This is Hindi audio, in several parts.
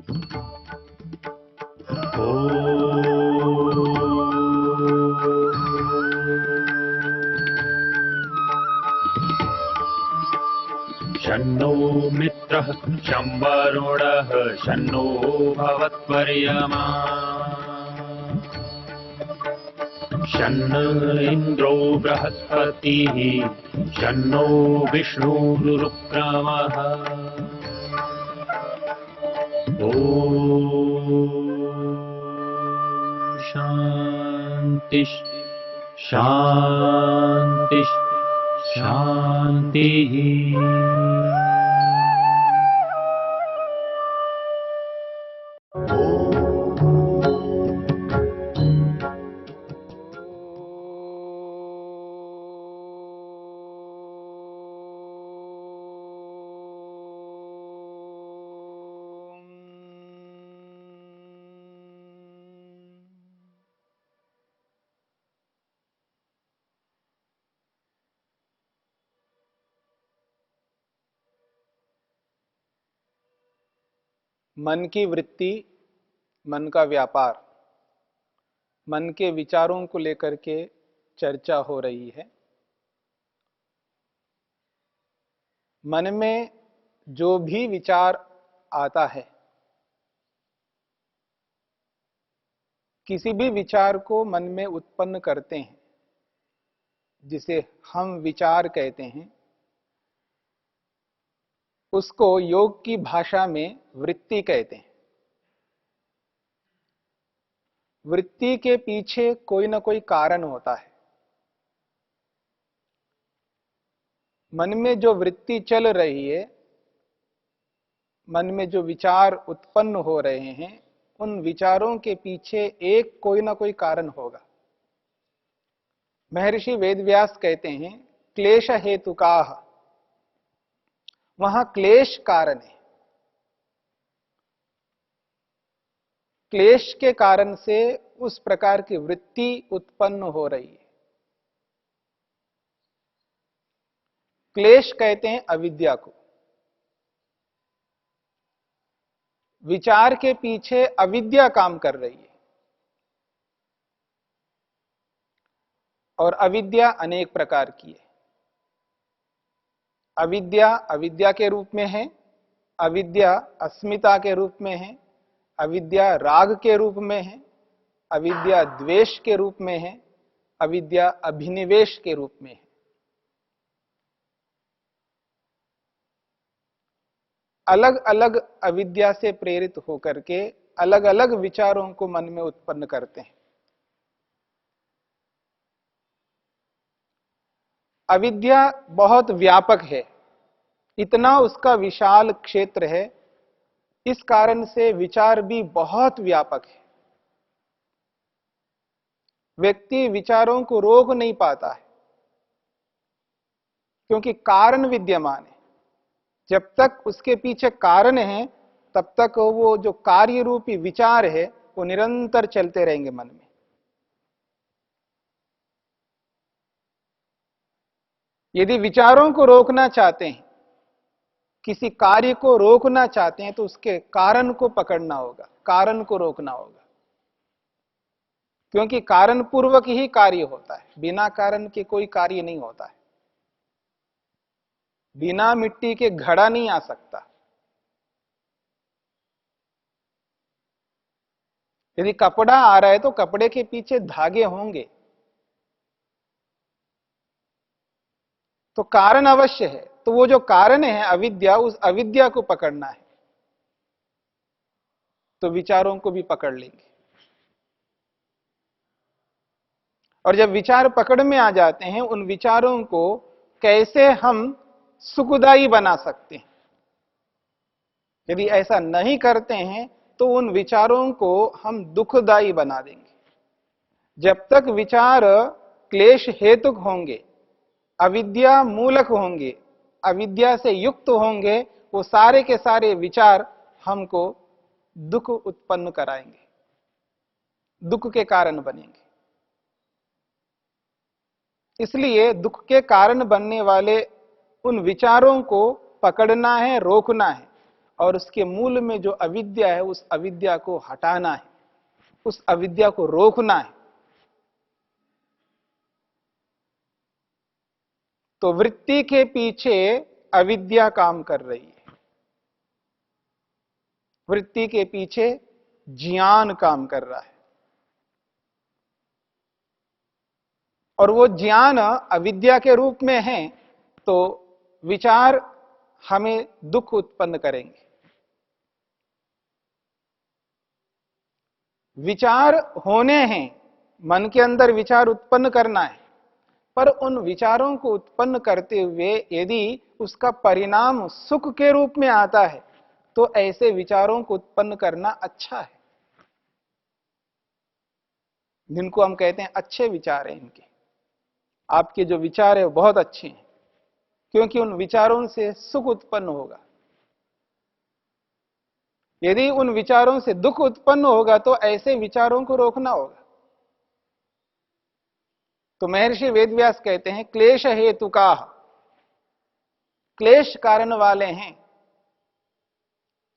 शन्नो मित्रः शं वरुणः शन्नो भवत्वर्यमा शन्न इन्द्रो बृहस्पतिः शन्नो विष्णुरुक्रमः ॐ शान्ति शान्ति शान्तिः। मन की वृत्ति, मन का व्यापार, मन के विचारों को लेकर के चर्चा हो रही है। मन में जो भी विचार आता है, किसी भी विचार को मन में उत्पन्न करते हैं, जिसे हम विचार कहते हैं, उसको योग की भाषा में वृत्ति कहते हैं। वृत्ति के पीछे कोई ना कोई कारण होता है। मन में जो वृत्ति चल रही है, मन में जो विचार उत्पन्न हो रहे हैं, उन विचारों के पीछे एक कोई ना कोई कारण होगा। महर्षि वेदव्यास कहते हैं, क्लेश हेतुकाः, वहां क्लेश कारण है। क्लेश के कारण से उस प्रकार की वृत्ति उत्पन्न हो रही है। क्लेश कहते हैं अविद्या को। विचार के पीछे अविद्या काम कर रही है, और अविद्या अनेक प्रकार की है। अविद्या अविद्या के रूप में है, अविद्या अस्मिता के रूप में है, अविद्या राग के रूप में है, अविद्या द्वेष के रूप में है, अविद्या अभिनिवेश के रूप में है। अलग अलग अविद्या से प्रेरित होकर के अलग अलग विचारों को मन में उत्पन्न करते हैं। अविद्या बहुत व्यापक है, इतना उसका विशाल क्षेत्र है, इस कारण से विचार भी बहुत व्यापक है। व्यक्ति विचारों को रोक नहीं पाता है, क्योंकि कारण विद्यमान है। जब तक उसके पीछे कारण है, तब तक वो जो कार्य रूपी विचार है, वो निरंतर चलते रहेंगे मन में। यदि विचारों को रोकना चाहते हैं, किसी कार्य को रोकना चाहते हैं, तो उसके कारण को पकड़ना होगा, कारण को रोकना होगा। क्योंकि कारण पूर्वक ही कार्य होता है, बिना कारण के कोई कार्य नहीं होता है। बिना मिट्टी के घड़ा नहीं आ सकता। यदि कपड़ा आ रहा है तो कपड़े के पीछे धागे होंगे, तो कारण अवश्य है। तो वो जो कारण है अविद्या, उस अविद्या को पकड़ना है, तो विचारों को भी पकड़ लेंगे। और जब विचार पकड़ में आ जाते हैं, उन विचारों को कैसे हम सुखदायी बना सकते हैं। यदि ऐसा नहीं करते हैं तो उन विचारों को हम दुखदायी बना देंगे। जब तक विचार क्लेश हेतुक होंगे, अविद्या मूलक होंगे, अविद्या से युक्त होंगे, वो सारे के सारे विचार हमको दुख उत्पन्न कराएंगे, दुख के कारण बनेंगे। इसलिए दुख के कारण बनने वाले उन विचारों को पकड़ना है, रोकना है, और उसके मूल में जो अविद्या है उस अविद्या को हटाना है, उस अविद्या को रोकना है। तो वृत्ति के पीछे अविद्या काम कर रही है, वृत्ति के पीछे ज्ञान काम कर रहा है, और वो ज्ञान अविद्या के रूप में है। तो विचार हमें दुख उत्पन्न करेंगे। विचार होने हैं, मन के अंदर विचार उत्पन्न करना है, पर उन विचारों को उत्पन्न करते हुए यदि उसका परिणाम सुख के रूप में आता है तो ऐसे विचारों को उत्पन्न करना अच्छा है। जिनको हम कहते हैं अच्छे विचार हैं, इनके आपके जो विचार है वो बहुत अच्छे हैं, क्योंकि उन विचारों से सुख उत्पन्न होगा। यदि उन विचारों से दुख उत्पन्न होगा तो ऐसे विचारों को रोकना होगा। तो महर्षि वेदव्यास कहते हैं क्लेश हेतु का, क्लेश कारण वाले हैं।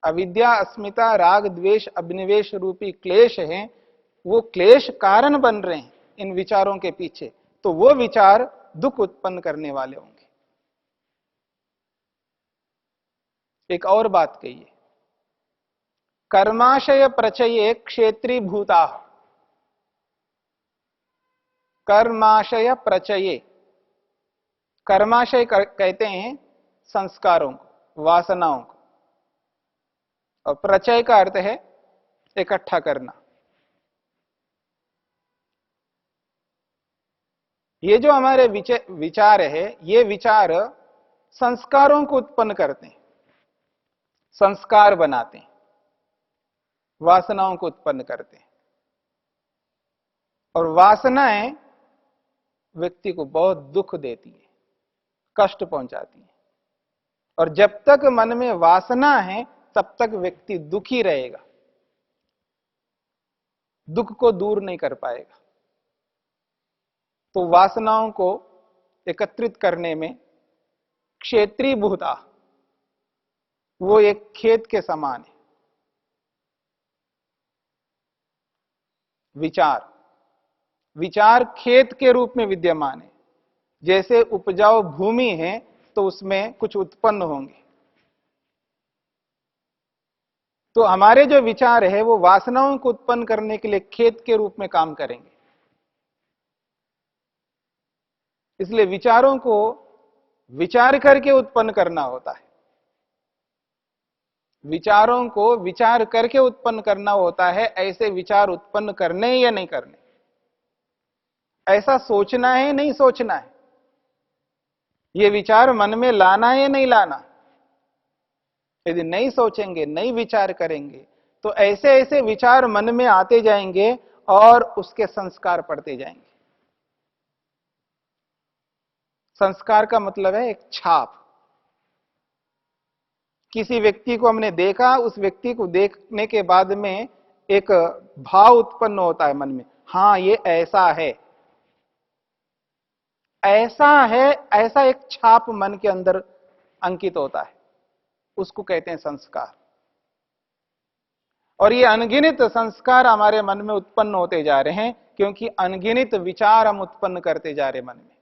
अविद्या, अस्मिता, राग, द्वेष, अभिनिवेश रूपी क्लेश हैं, वो क्लेश कारण बन रहे हैं इन विचारों के पीछे। तो वो विचार दुख उत्पन्न करने वाले होंगे। एक और बात कहिए, कर्माशय प्रचये क्षेत्री भूता। कर्माशय प्रचये, कर्माशय कहते हैं संस्कारों को, वासनाओं को, और प्रचय का अर्थ है इकट्ठा करना। ये जो हमारे विचार है, ये विचार संस्कारों को उत्पन्न करते हैं, संस्कार बनाते हैं, वासनाओं को उत्पन्न करते हैं। और वासनाएं व्यक्ति को बहुत दुख देती है, कष्ट पहुंचाती है। और जब तक मन में वासना है तब तक व्यक्ति दुखी रहेगा, दुख को दूर नहीं कर पाएगा। तो वासनाओं को एकत्रित करने में क्षेत्री भूता, वो एक खेत के समान है। विचार, विचार खेत के रूप में विद्यमान है। जैसे उपजाऊ भूमि है तो उसमें कुछ उत्पन्न होंगे। तो हमारे जो विचार है वो वासनाओं को उत्पन्न करने के लिए खेत के रूप में काम करेंगे। इसलिए विचारों को विचार करके उत्पन्न करना होता है, विचारों को विचार करके उत्पन्न करना होता है। ऐसे विचार उत्पन्न करने या नहीं करने, ऐसा सोचना है नहीं सोचना है, ये विचार मन में लाना है या नहीं लाना। यदि नहीं सोचेंगे, नहीं विचार करेंगे तो ऐसे ऐसे विचार मन में आते जाएंगे और उसके संस्कार पड़ते जाएंगे। संस्कार का मतलब है एक छाप। किसी व्यक्ति को हमने देखा, उस व्यक्ति को देखने के बाद में एक भाव उत्पन्न होता है मन में, हां ये ऐसा है, ऐसा है, ऐसा एक छाप मन के अंदर अंकित होता है, उसको कहते हैं संस्कार। और ये अनगिनत संस्कार हमारे मन में उत्पन्न होते जा रहे हैं, क्योंकि अनगिनत विचार हम उत्पन्न करते जा रहे हैं मन में।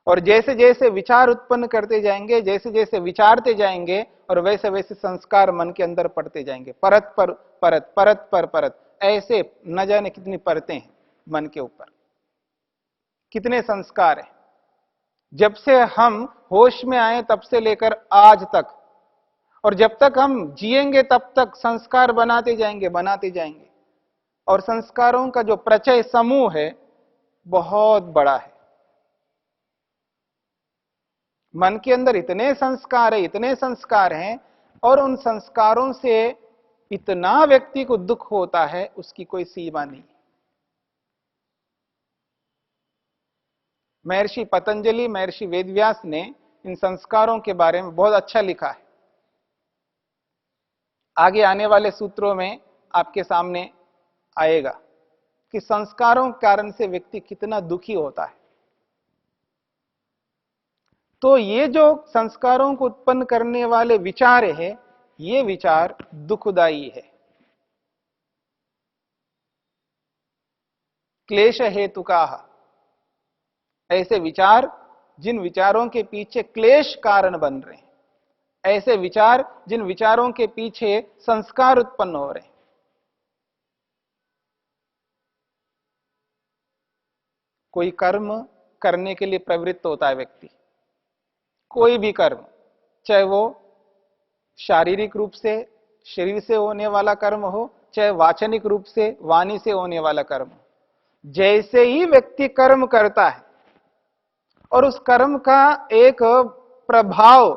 और जैसे जैसे विचार उत्पन्न करते जाएंगे, जैसे जैसे विचारते जाएंगे, और वैसे वैसे संस्कार मन के अंदर पड़ते जाएंगे, परत पर परत, परत पर परत, ऐसे न जाने कितनी परतें हैं मन के ऊपर, कितने संस्कार हैं। जब से हम होश में आए तब से लेकर आज तक, और जब तक हम जिएंगे तब तक संस्कार बनाते जाएंगे, बनाते जाएंगे। और संस्कारों का जो प्रचय समूह है बहुत बड़ा है। मन के अंदर इतने संस्कार है, इतने संस्कार हैं, और उन संस्कारों से इतना व्यक्ति को दुख होता है, उसकी कोई सीमा नहीं। महर्षि पतंजलि, महर्षि वेदव्यास ने इन संस्कारों के बारे में बहुत अच्छा लिखा है। आगे आने वाले सूत्रों में आपके सामने आएगा कि संस्कारों के कारण से व्यक्ति कितना दुखी होता है। तो ये जो संस्कारों को उत्पन्न करने वाले विचार है, ये विचार दुखदाई है। क्लेश हेतु का, ऐसे विचार जिन विचारों के पीछे क्लेश कारण बन रहे हैं, ऐसे विचार जिन विचारों के पीछे संस्कार उत्पन्न हो रहे हैं। कोई कर्म करने के लिए प्रवृत्त होता है व्यक्ति, कोई भी कर्म, चाहे वो शारीरिक रूप से शरीर से होने वाला कर्म हो, चाहे वाचनिक रूप से वाणी से होने वाला कर्म हो। जैसे ही व्यक्ति कर्म करता है और उस कर्म का एक प्रभाव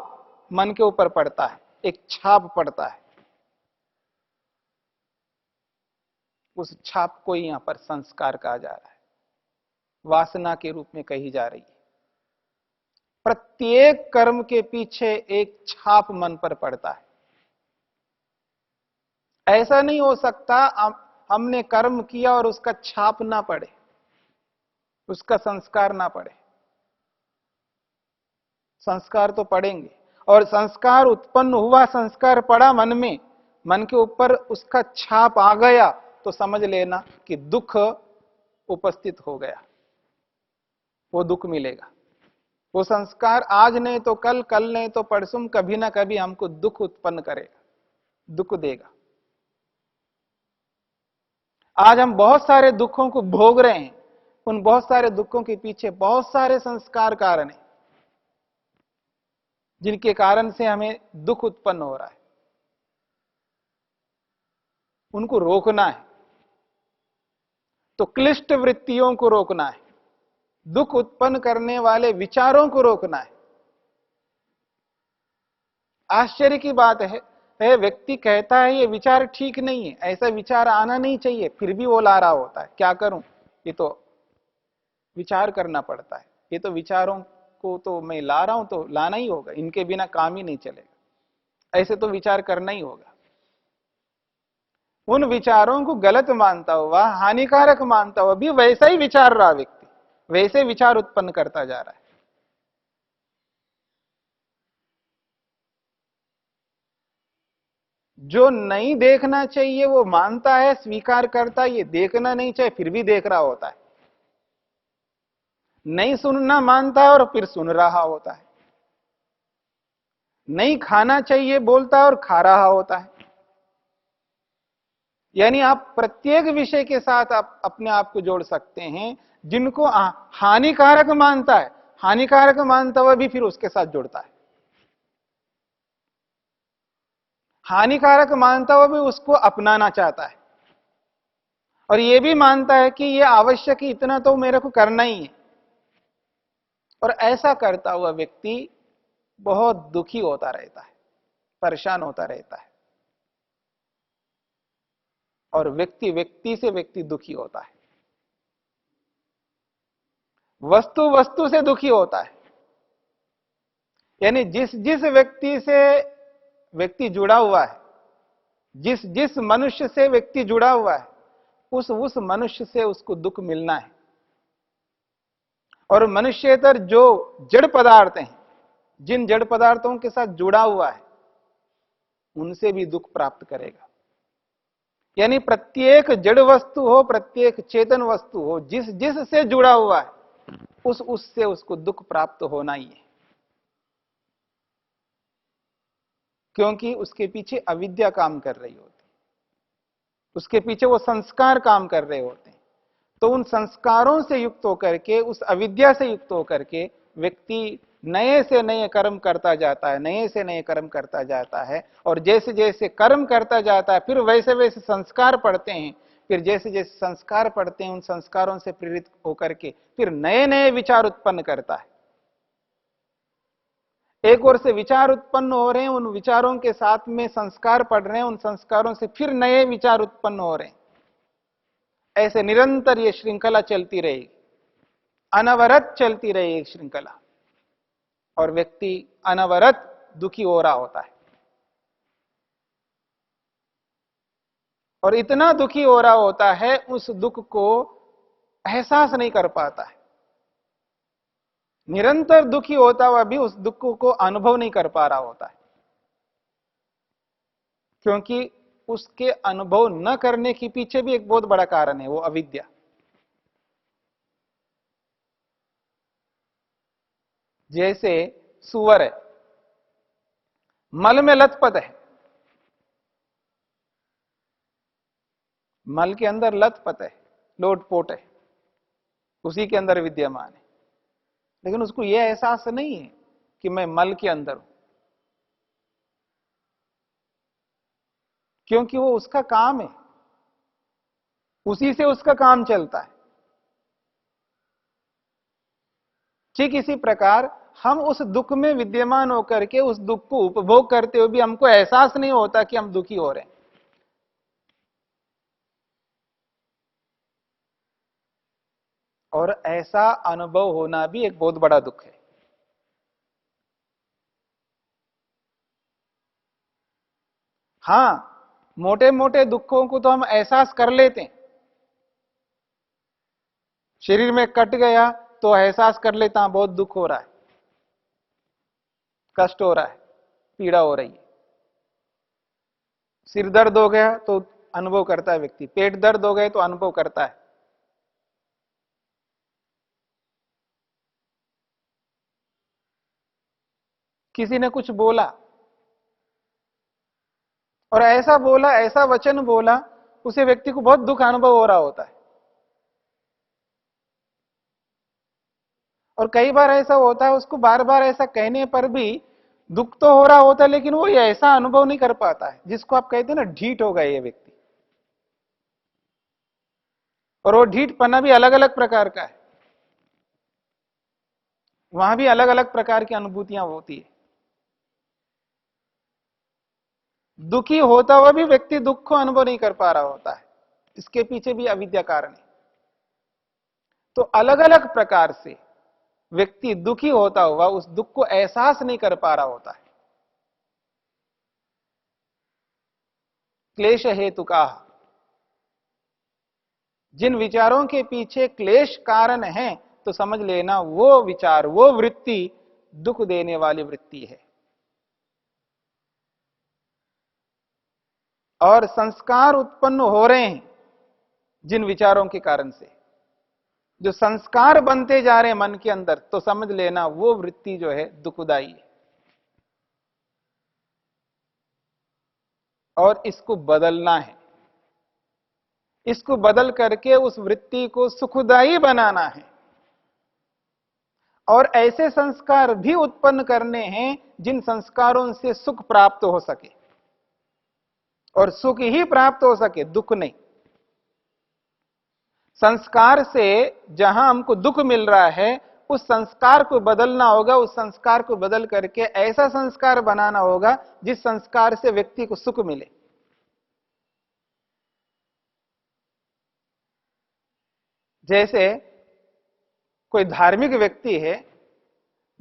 मन के ऊपर पड़ता है, एक छाप पड़ता है, उस छाप को ही यहां पर संस्कार कहा जा रहा है, वासना के रूप में कही जा रही है। प्रत्येक कर्म के पीछे एक छाप मन पर पड़ता है। ऐसा नहीं हो सकता हमने कर्म किया और उसका छाप ना पड़े, उसका संस्कार ना पड़े। संस्कार तो पड़ेंगे, और संस्कार उत्पन्न हुआ, संस्कार पड़ा मन में, मन के ऊपर उसका छाप आ गया तो समझ लेना कि दुख उपस्थित हो गया, वो दुख मिलेगा। वो संस्कार आज नहीं तो कल, कल नहीं तो परसों, कभी ना कभी हमको दुख उत्पन्न करेगा, दुख देगा। आज हम बहुत सारे दुखों को भोग रहे हैं, उन बहुत सारे दुखों के पीछे बहुत सारे संस्कार कारण हैं, जिनके कारण से हमें दुख उत्पन्न हो रहा है। उनको रोकना है, तो क्लिष्ट वृत्तियों को रोकना है, दुख उत्पन्न करने वाले विचारों को रोकना है। आश्चर्य की बात है व्यक्ति कहता है ये विचार ठीक नहीं है, ऐसा विचार आना नहीं चाहिए, फिर भी वो ला रहा होता है। क्या करूं, ये तो विचार करना पड़ता है, ये तो विचारों को तो मैं ला रहा हूं तो लाना ही होगा, इनके बिना काम ही नहीं चलेगा, ऐसे तो विचार करना ही होगा। उन विचारों को गलत मानता हुआ, हानिकारक मानता हुआ भी वैसा ही विचार रहा व्यक्ति, वैसे विचार उत्पन्न करता जा रहा है। जो नहीं देखना चाहिए वो मानता है, स्वीकार करता है, ये देखना नहीं चाहिए फिर भी देख रहा होता है। नहीं सुनना मानता है और फिर सुन रहा होता है। नहीं खाना चाहिए बोलता है और खा रहा होता है। यानी आप प्रत्येक विषय के साथ आप अपने आप को जोड़ सकते हैं। जिनको हानिकारक मानता है, हानिकारक मानता हुआ भी फिर उसके साथ जुड़ता है। हानिकारक मानता हुआ भी उसको अपनाना चाहता है, और यह भी मानता है कि यह आवश्यक है, इतना तो मेरे को करना ही है। और ऐसा करता हुआ व्यक्ति बहुत दुखी होता रहता है, परेशान होता रहता है, और व्यक्ति व्यक्ति से व्यक्ति दुखी होता है, वस्तु वस्तु से दुखी होता है। यानी जिस जिस व्यक्ति से व्यक्ति जुड़ा हुआ है, जिस जिस मनुष्य से व्यक्ति जुड़ा हुआ है, उस मनुष्य से उसको दुख मिलना है। और मनुष्यतर जो जड़ पदार्थ हैं, जिन जड़ पदार्थों के साथ जुड़ा हुआ है, उनसे भी दुख प्राप्त करेगा। यानी प्रत्येक जड़ वस्तु हो, प्रत्येक चेतन वस्तु हो, जिस जिस से जुड़ा हुआ है, उससे उसको दुख प्राप्त होना ही है। क्योंकि उसके पीछे अविद्या काम कर रही होती, उसके पीछे वो संस्कार काम कर रहे होते हैं। तो उन संस्कारों से युक्त होकर के, उस अविद्या से युक्त होकर के व्यक्ति नए से नए कर्म करता जाता है, नए से नए कर्म करता जाता है। और जैसे जैसे कर्म करता जाता है, फिर वैसे वैसे संस्कार पड़ते हैं। फिर जैसे जैसे संस्कार पड़ते हैं, उन संस्कारों से प्रेरित होकर के फिर नए नए विचार उत्पन्न करता है। एक ओर से विचार उत्पन्न हो रहे हैं, उन विचारों के साथ में संस्कार पड़ रहे हैं, उन संस्कारों से फिर नए विचार उत्पन्न हो रहे हैं। ऐसे निरंतर ये श्रृंखला चलती रहेगी, अनवरत चलती रहेगी श्रृंखला, और व्यक्ति अनवरत दुखी हो रहा होता है। और इतना दुखी हो रहा होता है, उस दुख को एहसास नहीं कर पाता है। निरंतर दुखी होता हुआ भी उस दुख को अनुभव नहीं कर पा रहा होता है। क्योंकि उसके अनुभव न करने के पीछे भी एक बहुत बड़ा कारण है, वो अविद्या। जैसे सुअर है, मल में लथपथ है, मल के अंदर लथपथ है, लोटपोट है, उसी के अंदर विद्यमान है, लेकिन उसको यह एहसास नहीं है कि मैं मल के अंदर हूं, क्योंकि वो उसका काम है, उसी से उसका काम चलता है। ठीक इसी प्रकार हम उस दुख में विद्यमान होकर के उस दुख को उपभोग करते हुए भी हमको एहसास नहीं होता कि हम दुखी हो रहे हैं। और ऐसा अनुभव होना भी एक बहुत बड़ा दुख है। हां, मोटे मोटे दुखों को तो हम एहसास कर लेते हैं। शरीर में कट गया तो एहसास कर लेता हूं बहुत दुख हो रहा है, कष्ट हो रहा है, पीड़ा हो रही है। सिर दर्द हो गया तो अनुभव करता है व्यक्ति, पेट दर्द हो गए तो अनुभव करता है। किसी ने कुछ बोला और ऐसा बोला, ऐसा वचन बोला, उसे व्यक्ति को बहुत दुख अनुभव हो रहा होता है। और कई बार ऐसा होता है, उसको बार बार ऐसा कहने पर भी दुख तो हो रहा होता है, लेकिन वो ऐसा अनुभव नहीं कर पाता है जिसको आप कहते हैं ना ढीठ हो गए ये व्यक्ति। और वो ढीठपना भी अलग अलग प्रकार का है, वहां भी अलग अलग प्रकार की अनुभूतियां होती है। दुखी होता हुआ भी व्यक्ति दुख को अनुभव नहीं कर पा रहा होता है, इसके पीछे भी अविद्या कारण है। तो अलग अलग प्रकार से व्यक्ति दुखी होता हुआ उस दुख को एहसास नहीं कर पा रहा होता है। क्लेश हेतु का, जिन विचारों के पीछे क्लेश कारण है, तो समझ लेना वो विचार, वो वृत्ति दुख देने वाली वृत्ति है। और संस्कार उत्पन्न हो रहे हैं जिन विचारों के कारण से, जो संस्कार बनते जा रहे हैं मन के अंदर, तो समझ लेना वो वृत्ति जो है दुखदाई है। और इसको बदलना है, इसको बदल करके उस वृत्ति को सुखदाई बनाना है। और ऐसे संस्कार भी उत्पन्न करने हैं जिन संस्कारों से सुख प्राप्त हो सके, और सुख ही प्राप्त हो सके, दुख नहीं। संस्कार से जहां हमको दुख मिल रहा है, उस संस्कार को बदलना होगा, उस संस्कार को बदल करके ऐसा संस्कार बनाना होगा जिस संस्कार से व्यक्ति को सुख मिले। जैसे कोई धार्मिक व्यक्ति है,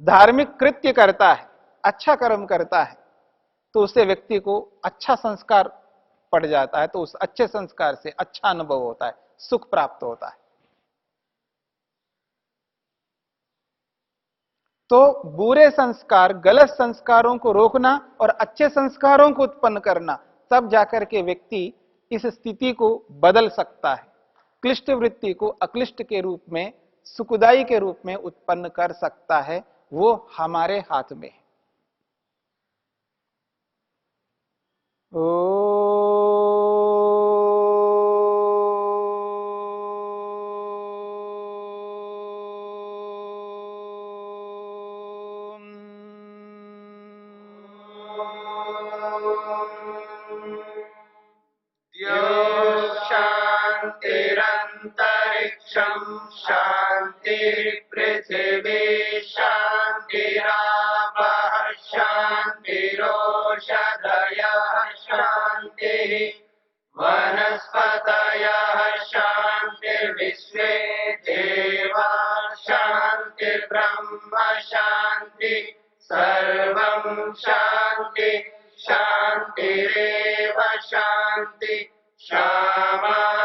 धार्मिक कृत्य करता है, अच्छा कर्म करता है, तो उससे व्यक्ति को अच्छा संस्कार पड़ जाता है, तो उस अच्छे संस्कार से अच्छा अनुभव होता है, सुख प्राप्त होता है। तो बुरे संस्कार, गलत संस्कारों को रोकना और अच्छे संस्कारों को उत्पन्न करना, तब जाकर के व्यक्ति इस स्थिति को बदल सकता है, क्लिष्ट वृत्ति को अक्लिष्ट के रूप में, सुखदाई के रूप में उत्पन्न कर सकता है। वो हमारे हाथ में है। शांतिरंतरिक्षं शांति पृथिवी शांतिरापः शांतिरोषधयः शांतिः वनस्पतयः शांतिर्विश्वे देवा शांतिर्ब्रह्म शांति सर्वं शांति शांतिरेव शांति क्षमा